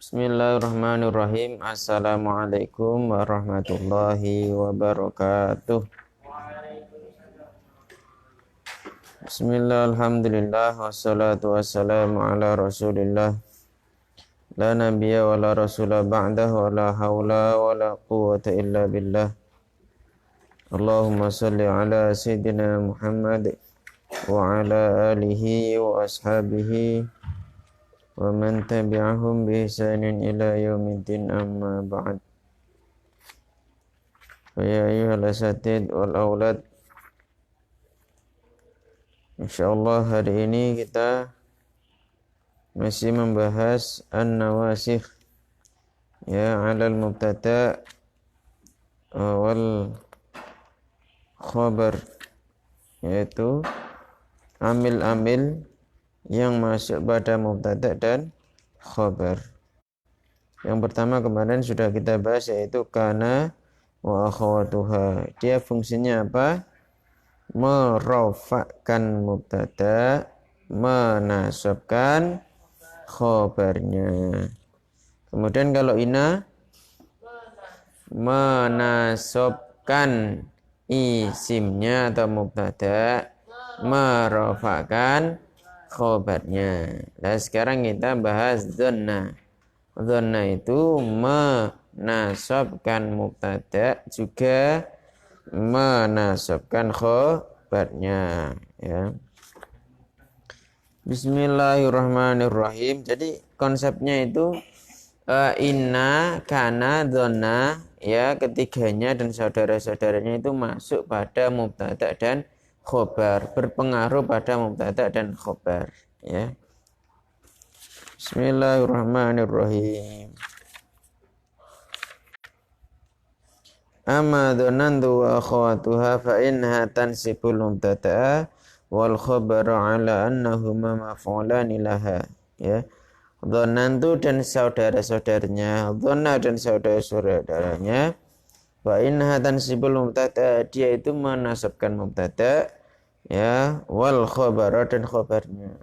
Bismillahirrahmanirrahim. Assalamualaikum warahmatullahi wabarakatuh. Bismillah, alhamdulillah, wassalatu wassalamu ala rasulillah. La nabiyya wa la rasula ba'dah wa la hawla wa la quwwata illa billah. Allahumma salli ala sayyidina Muhammad wa ala alihi wa ashabihi wa man tabi'ahum bi ihsanin ila yaumiddin, amma ba'd. Ya ayyuhal asatid wal aulad, insyaallah hari ini kita masih membahas an-nawasikh ya, 'alal mubtada wal khabar, yaitu amil-amil yang masuk pada mubtada dan khabar. Yang pertama kemarin sudah kita bahas, yaitu kana wa akhawatuha. Dia fungsinya apa? Merofakkan mubtada, menasabkan khabarnya. Kemudian kalau ina, menasabkan isimnya atau mubtada, merofakkan khobarnya. Nah, sekarang kita bahas dhanna. Dhanna itu menasabkan mubtada juga menasabkan khobarnya ya. Bismillahirrahmanirrahim. Jadi konsepnya itu inna, kana, dhanna ya, ketiganya dan saudara-saudaranya itu masuk pada mubtada dan khobar, berpengaruh pada mubtada dan khobar ya. Bismillahirrahmanirrahim. Amma dhanantu wa akhawatuha fa inha tansibul mubtada wal khabaru ala annahuma maf'ulani laha ya. Dhanantu dan saudara-saudaranya, dhanna dan saudara-saudaranya, wa inha tansibul mubtada, dia itu menasabkan mubtada ya, wal khabara dan khabarnya,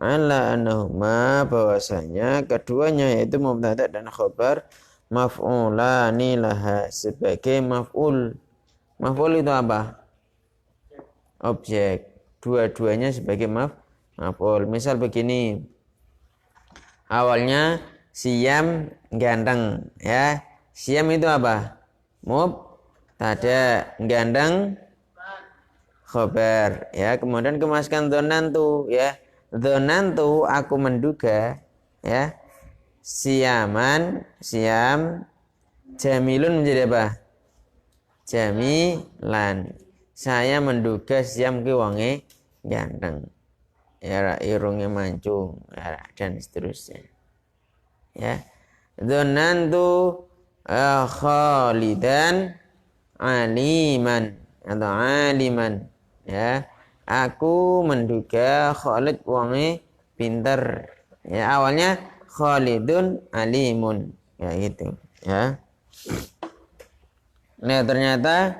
ala annahuma, bahwasanya keduanya yaitu mubtada dan khabar, maf'ulani laha, sebagai maf'ul. Maf'ul itu apa? Objek. Dua-duanya sebagai maf'ul. Misal begini, awalnya Syam ganteng ya. Syam itu apa? Mubtada, gandeng khobar ya. Kemudian kemaskan dhonantu ya. Dhonantu, aku menduga ya. Siaman, siam jamilun menjadi apa? Jamilan. Saya menduga siam ki wonge ganteng ya, irungnya mancung ya, dan seterusnya ya. Dhonantu khalidan aliman atau aliman ya, aku menduga Khalid wonge pinter ya. Awalnya Khalidun alimun ya, gitu ya. Nah, ternyata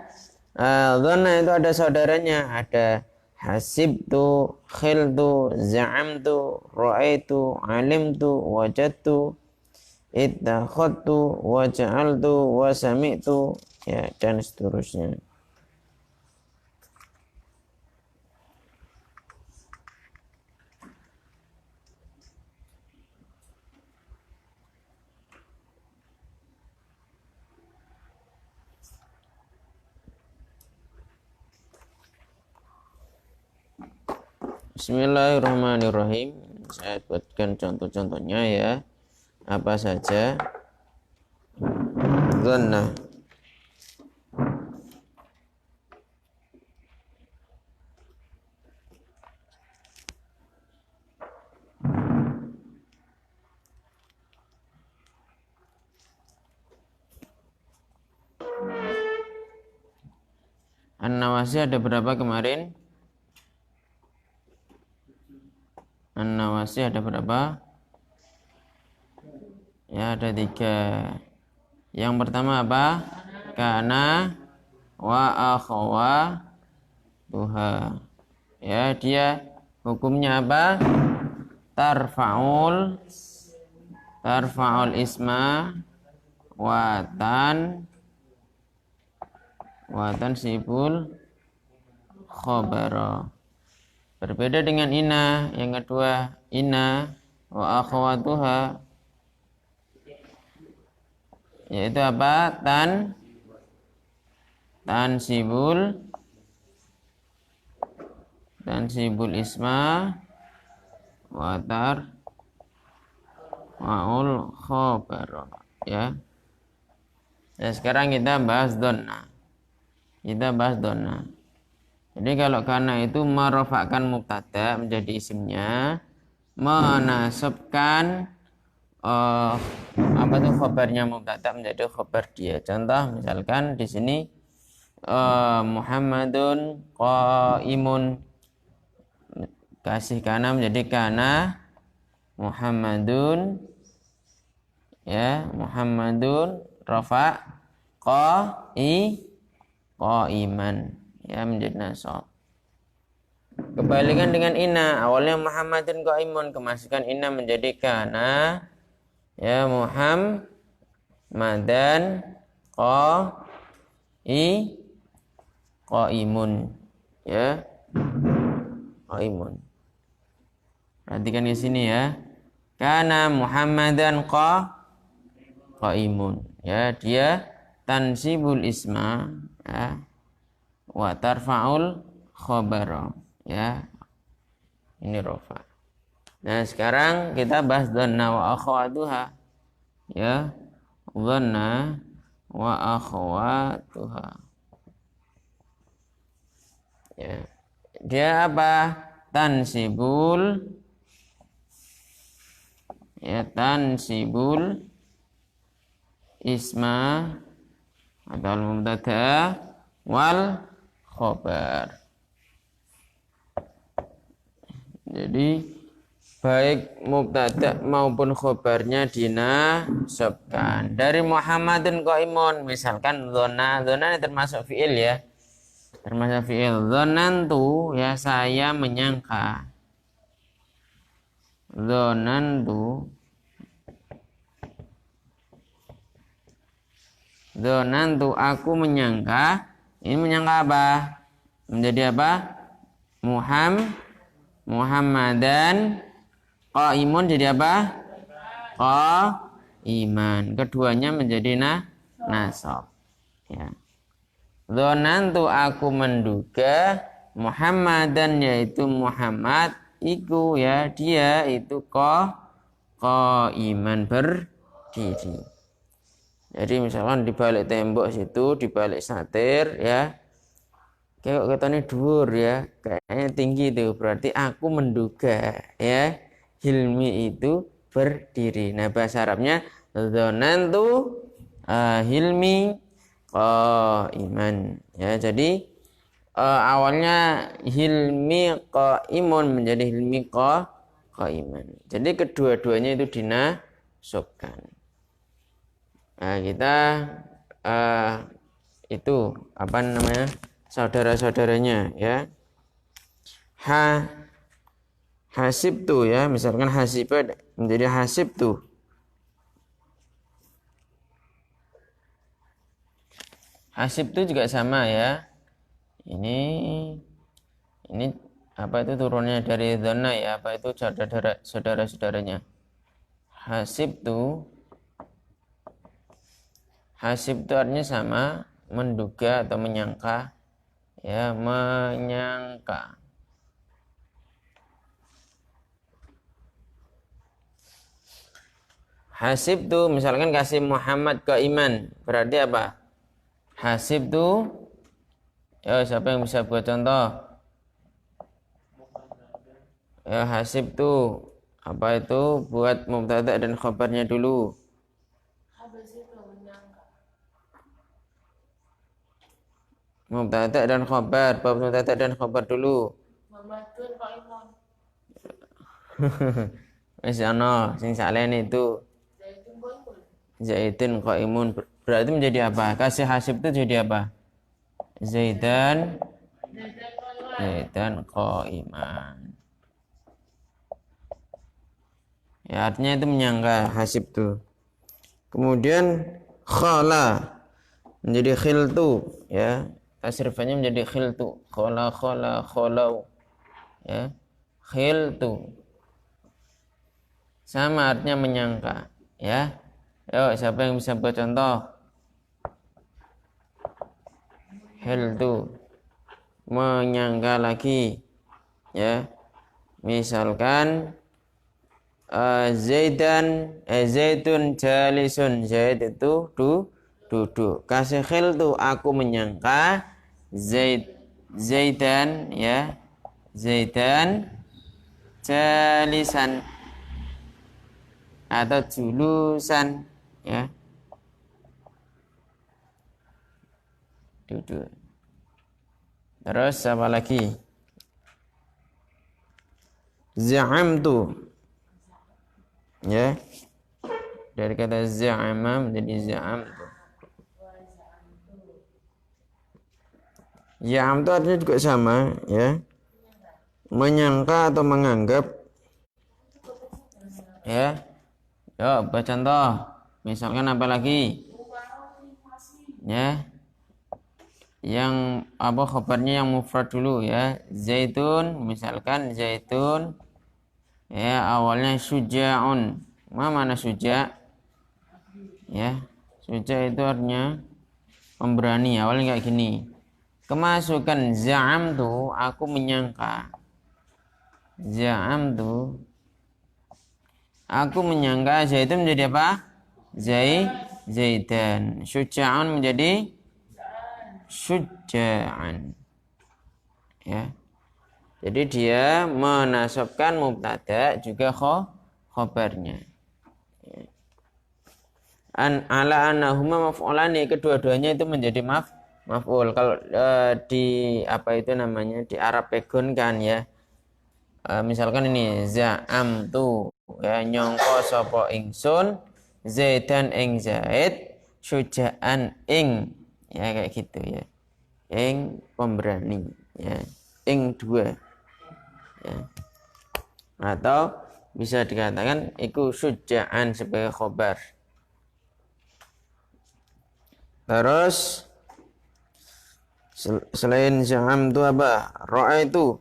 dhanna itu ada saudaranya, ada hasibtu, khiltu, za'amtu, ra'aitu, alimtu, wajadtu, ittakhadtu, wa ja'altu, wa sami'tu ya, dan seterusnya. Bismillahirrahmanirrahim. Saya buatkan contoh-contohnya ya. Apa saja? Dhanna. An-Nawasi ada berapa kemarin? An-Nawasi ada berapa? Ya, ada 3. Yang pertama apa? Kana wa akhawatuha. Ya, dia hukumnya apa? Tarfa'ul tarfa'ul isma watan sibul khabara. Berbeda dengan inna yang kedua, inna wa akhwatuha, yaitu apa? Tansibul isma wa tarfa'ul khabara, ya. Ya, sekarang kita bahas donna. Jadi kalau kana itu merofakkan mubtada menjadi isimnya, menasabkan apa itu khabarnya mubtada menjadi khabar dia. Contoh misalkan di sini Muhammadun qaimun, kasih kana menjadi kana Muhammadun, ya, Muhammadun rafa qaiman, ya, menjadi nasab. Kebalikan dengan inna, awalnya Muhammadun qaimun, kemasukan inna menjadi kana, ya, Muhammadan qaimun, ya, qaimun. Perhatikan di sini ya. Kana Muhammadan qaimun, ya, dia tansibul isma, ya, wa tarfa'ul khabara, ya, ini rofa. Nah, sekarang kita bahas dhanna wa akhwatuha, ya, dhanna wa akhwatuha, ya, dia apa? Tansibul isma atau mubtada wal khobar. Jadi baik mubtada maupun khobarnya dinasabkan. Dari Muhammadun qaimun, misalkan dzona ini termasuk fiil, ya. Termasuk fiil. Dzonantu, ya, saya menyangka. Dzonantu aku menyangka. Ini menyangka apa? Menjadi apa? Muhammadan qaimun jadi apa? Qaiman. Keduanya menjadi nasab, ya. Dzonantu aku menduga Muhammadan, yaitu Muhammad iku, ya, dia itu qaiman, berdiri. Jadi misalkan di balik tembok situ, di balik satir, ya, kayak katanya dhuwur, ya, kayaknya tinggi itu, berarti aku menduga, ya, Hilmi itu berdiri. Nah, bahasa Arabnya dzonantu Hilmi qaiman, ya. Jadi awalnya Hilmi qaimun menjadi Hilmi qaiman. Jadi kedua-duanya itu dinasabkan. Nah, kita itu apa namanya, saudara-saudaranya, ya. Hasibtu, ya, misalkan hasiba menjadi hasibtu. Hasibtu juga sama, ya. Ini apa itu turunnya dari dzanna, ya, apa itu saudara-saudaranya. Hasibtu artinya sama, menduga atau menyangka, ya, menyangka. Hasibtu misalkan kasih Muhammad qaiman, berarti apa? Hasibtu, ya, siapa yang bisa buat contoh? Ya, hasibtu apa itu? Buat mubtada dan khabarnya dulu. Mubtada dan khabar, bab mubtada dan khabar dulu. Muhammadun qaimun. Wis ana sing salene itu. Zaidun qaimun. Berarti menjadi apa? Kasih hasib itu jadi apa? Zaidan qaiman. Ya, artinya itu menyangka, hasibtu. Kemudian khala menjadi khiltu, ya. Tasrifannya menjadi khiltu. Khala khalau. Ya. Khiltu. Sama artinya menyangka, ya. Yuk, siapa yang bisa buat contoh? Khiltu. Menyangka lagi, ya. Misalkan Zaitun jalisun. Zaid itu duduk. Kasih khiltu, aku menyangka Zaidan, ya. Zaidan jalisan atau julusan, ya. Duduk. Terus apa lagi? Za'amtu, ya, dari kata za'ama menjadi za'amtu. Za'amtu artinya juga sama, ya, menyangka atau menganggap, ya. Yuk, buat contoh. Misalkan apa lagi? Ya, yang apa khabarnya yang mufrad dulu, ya. Zaitun, misalkan zaitun, ya, awalnya syuja'un. Mana syuja'? Ya, syuja' itu artinya pemberani. Awalnya kayak gini. Kemasukan za'amtu, aku menyangka. Za'amtu, aku menyangka zaitun menjadi apa? Zaidan. Syuja'un menjadi syuja'an. Ya. Jadi dia menasabkan mubtada juga khabarnya. Ya. Ala annahuma maf'ulani, kedua-duanya itu menjadi maf'ul. Kalau di apa itu namanya? Di Arab pegon kan, ya. Misalkan ini za'amtu, ya, nyongko sapa ingsun Zaidan ing Zaid syuja'an ing, ya, kayak gitu, ya, ing pemberani, ya, ing dua, ya. Atau bisa dikatakan iku syuja'an sebagai khobar. Terus selain za'am itu apa? Ra'aitu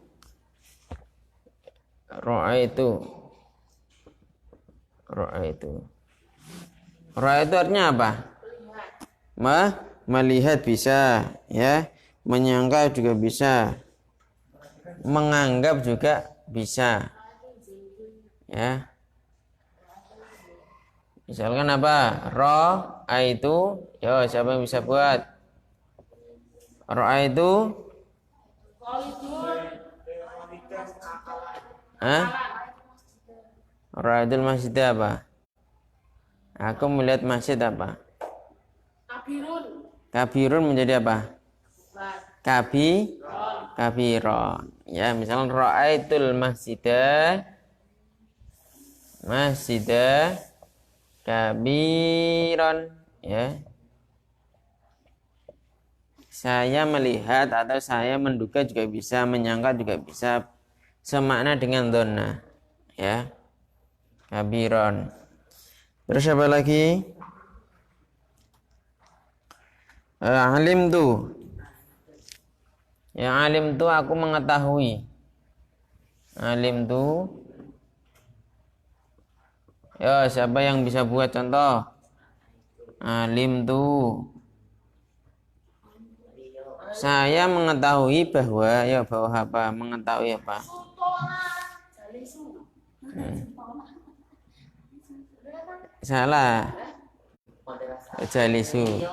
artinya apa? Melihat bisa, ya. Menyangka juga bisa. Menganggap juga bisa, ya. Misalkan apa? Ra'aitu, yo, siapa yang bisa buat? Ra'aitu, Ra'aitul masjid apa? Aku melihat masjid apa? Kabirun menjadi apa? Kabiron. Ya, misalkan ra'aitul masjidah kabiron, ya. Saya melihat atau saya menduga juga bisa, menyangka juga bisa, semakna dengan dhanna, ya. Kabiron. Terus apa lagi? Alim tu. Ya, alim tu aku mengetahui. Alim tu. Ya, siapa yang bisa buat contoh? Alim tu. Saya mengetahui bahwa, ya, bahwa apa? Mengetahui apa? Salah. Jalisu.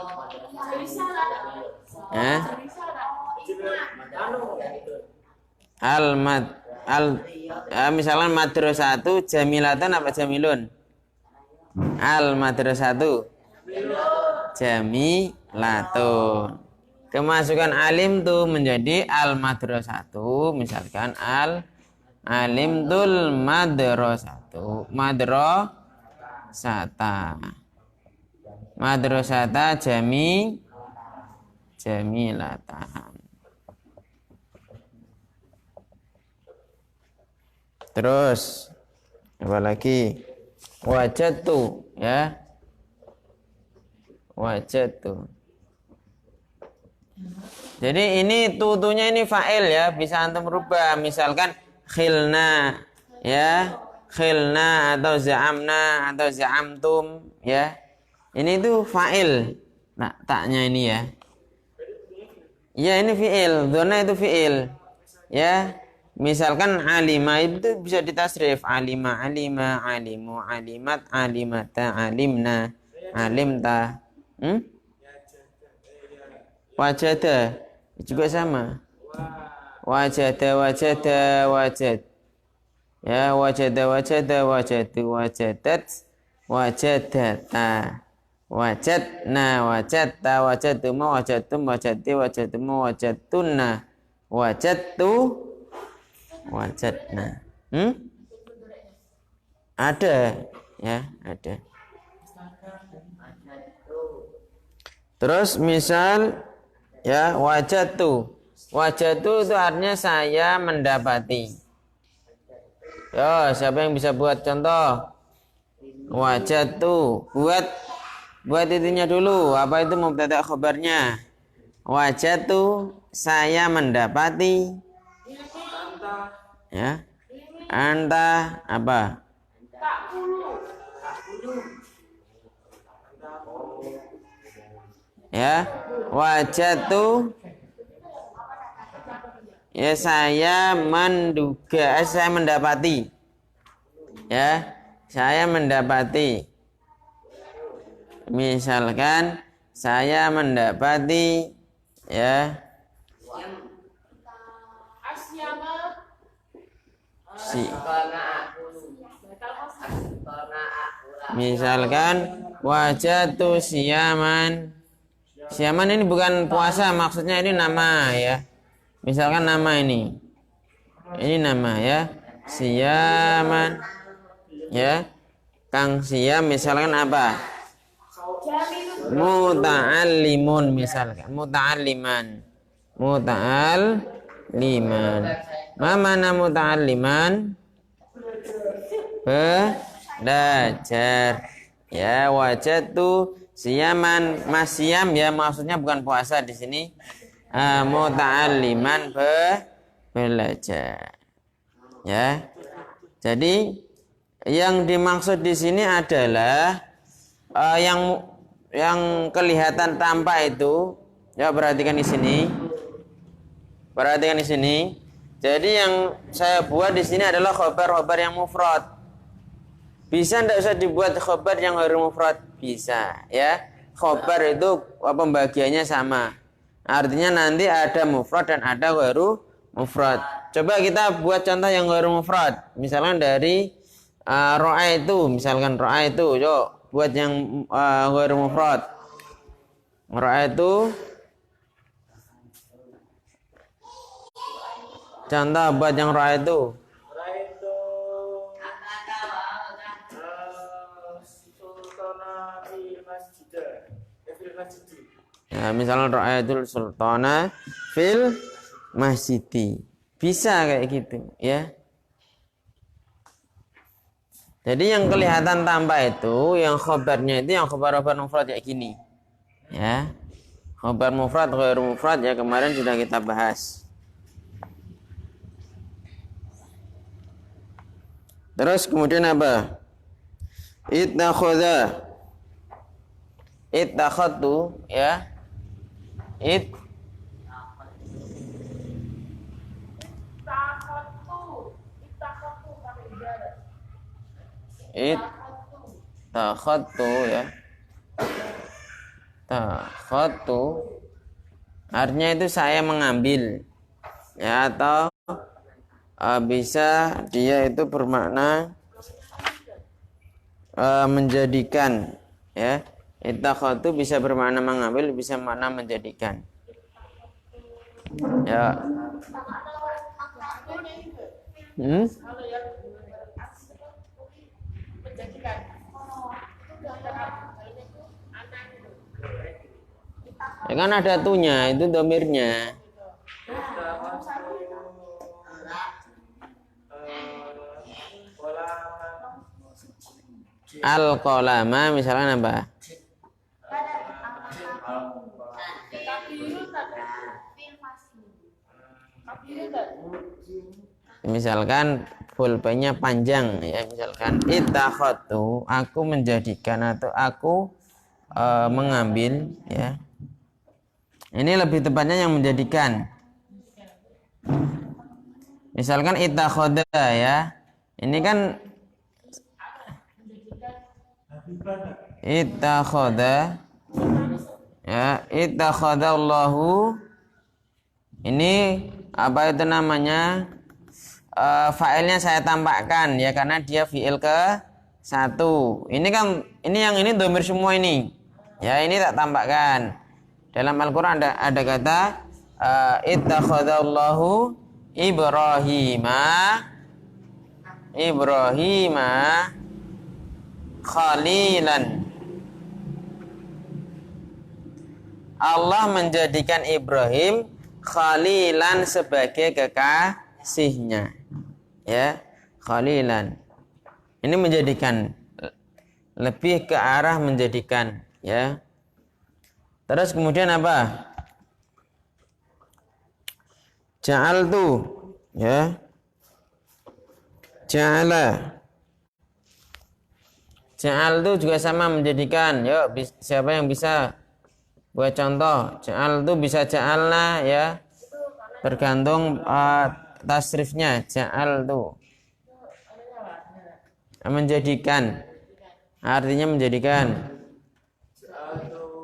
Misalnya madrasatu jamilatan apa jamilun? Al madrasatu jamilatun. Kemasukan alim tu menjadi al madrasatu, misalkan al alimtul madrasatu, madrasata jamilatan. Terus apa lagi? wajadtu, ya. Wajadtu. Jadi ini tutunya ini fa'il ya, bisa antum rubah. Misalkan khilna, ya, khilna atau za'amna atau za'amtum, ya. Ini tuh fa'il. Nah, taknya ini ya. Ya ini fi'il, dzona itu fi'il. Ya. Misalkan alima itu bisa ditasrif alima, alima, alimu, alimat, alimata, alimna, alimta. Wajada juga sama. Wajada, wajada, wajad. Ya, wajada, wajada, wajadu, wajadat, wajadata. Wajadna, wajadta, wajaduma, wajadtum, wajadti, wajaduma, wajadtunna. Wajadtu, wajadna. Ada, ya, ada. Terus misal ya wajadtu. Wajadtu itu artinya saya mendapati. Yo, siapa yang bisa buat contoh? Wajadtu. Buat itunya dulu. Apa itu mubtada khabarnya? Wajadtu, saya mendapati. Ya. Anta apa? Ya, wajadtu, ya saya menduga, saya mendapati. Ya, saya mendapati. Misalkan saya mendapati, ya, misalkan wajadtu siyaman. Siyaman ini bukan puasa, maksudnya ini nama ya. Misalkan nama ini. Ini nama ya. Siyaman. Ya. Kang Siyam misalkan apa? Muta'allimun misalkan. Muta'alliman. Muta'alliman. Ma mana muta'alliman? Belajar. Ya, wajadtu siyaman, masyam ya maksudnya bukan puasa di sini. Muta'alliman, belajar. Ya. Jadi yang dimaksud di sini adalah yang kelihatan tampak itu. Ya, perhatikan di sini. Perhatikan di sini. Jadi yang saya buat di sini adalah khobar-khobar yang mufrad. Bisa tidak usah dibuat khobar yang ghairu mufrad? Bisa, ya. Khobar itu pembagiannya sama. Artinya nanti ada mufrad dan ada ghairu mufrad. Coba kita buat contoh yang ghairu mufrad. Misalkan dari ro'a itu, misalkan ro'a itu, yuk buat yang ghairu mufrad. Ro'a itu contoh buat yang ro'a itu. Ya, misalnya ra'aitul sultana fil masjidi. Bisa kayak gitu, ya. Jadi yang kelihatan tampak itu, yang khobarnya itu yang khobar-khobar mufrad kayak gini. Ya. Khobar mufrad, ghairu mufrad ya kemarin sudah kita bahas. Terus kemudian apa? Ittakhadha. Ittakhadtu, ya. Takhadtu ya. Takhadtu artinya itu saya mengambil. Ya, atau bisa dia itu bermakna menjadikan, ya. Ittakhadtu bisa bermakna mengambil, bisa makna menjadikan. Ya. Ya kan ada tunya, itu domirnya. Al-qalama misalkan apa? Misalkan pulpennya panjang ya, misalkan ittakhadtu, aku menjadikan atau aku mengambil ya. Ini lebih tepatnya yang menjadikan. Misalkan ittakhadha ya. Ini kan ittakhadha ya, ittakhadallahu. Ini apa itu namanya? Fa'ilnya saya tampakkan ya karena dia fi'il ke satu. Ini kan yang ini dhamir semua ini. Ya, ini tak tampakkan. Dalam Al-Qur'an ada kata ittakhadallahu Ibrahima khalilan. Allah menjadikan Ibrahim khalilan sebagai kekasihnya. Ya, khalilan. Ini menjadikan, lebih ke arah menjadikan, ya. Terus kemudian apa? Ja'altu, ya. Ja'altu juga sama menjadikan. Yuk, siapa yang bisa buat contoh? Ja'altu bisa ja'alna, ya. Tergantung tasrifnya. Ja'altu menjadikan, artinya menjadikan.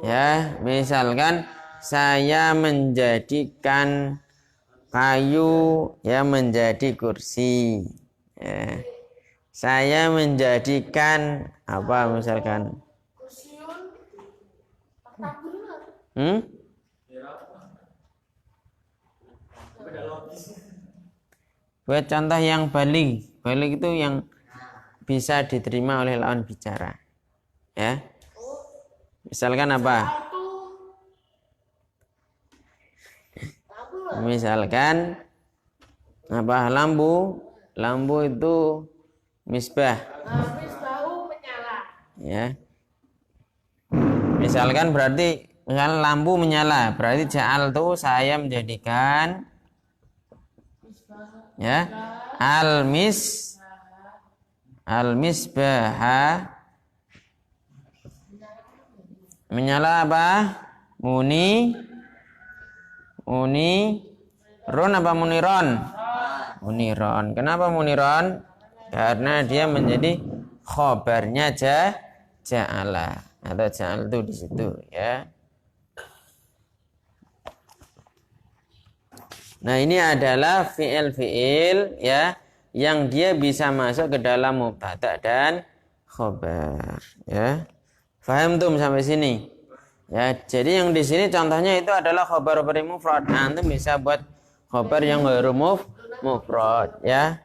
Ya, misalkan saya menjadikan kayu ya menjadi kursi. Ya. Saya menjadikan apa misalkan? Buat contoh yang balik itu yang bisa diterima oleh lawan bicara. Ya. Misalkan apa? Misalkan apa? Lampu itu misbah. Misbahu menyala. Ya. Misalkan lampu menyala, berarti ja'al itu saya menjadikan ya al-misbah menyala apa? Ron apa muniron? Muniron. Kenapa muniron? Karena dia menjadi khobarnya ja'ala atau ja'al itu di situ ya. Nah, ini adalah fi'il ya yang dia bisa masuk ke dalam mubtada dan khobar ya. Faham tuh sampai sini? Ya, jadi yang di sini contohnya itu adalah khobar mufrad. Nah, antum bisa buat khobar yang ghairu mufrad ya.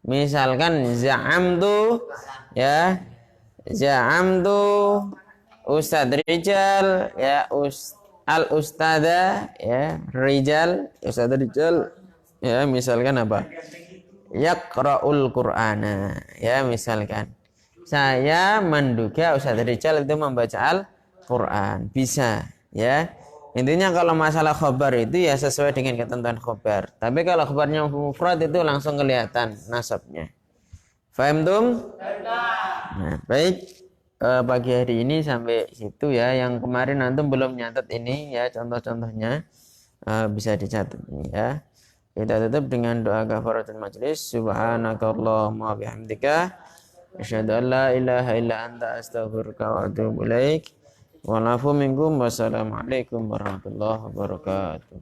Misalkan za'amtu ya. Za'amtu Ustad Rijal ya, al-ustada ya, Rijal, Ustad Rijal ya, misalkan apa? Yaqra'ul Qur'ana ya, misalkan saya menduga Ustaz Rijal itu membaca Al-Quran. Bisa ya. Intinya kalau masalah khobar itu ya sesuai dengan ketentuan khobar. Tapi kalau khobarnya mufrad itu langsung kelihatan nasabnya. Faham tum? Nah, baik. Pagi hari ini sampai situ ya. Yang kemarin antum belum nyatet ini ya, contoh-contohnya bisa dicatat ini ya. Kita tutup dengan doa kafaratul majlis. Subhanakallahumma bihamdika asyhadu an la ilaha illa anta astaghfiruka wa atubu ilaik. Wa lafu minkum. Wassalamualaikum warahmatullahi wabarakatuh.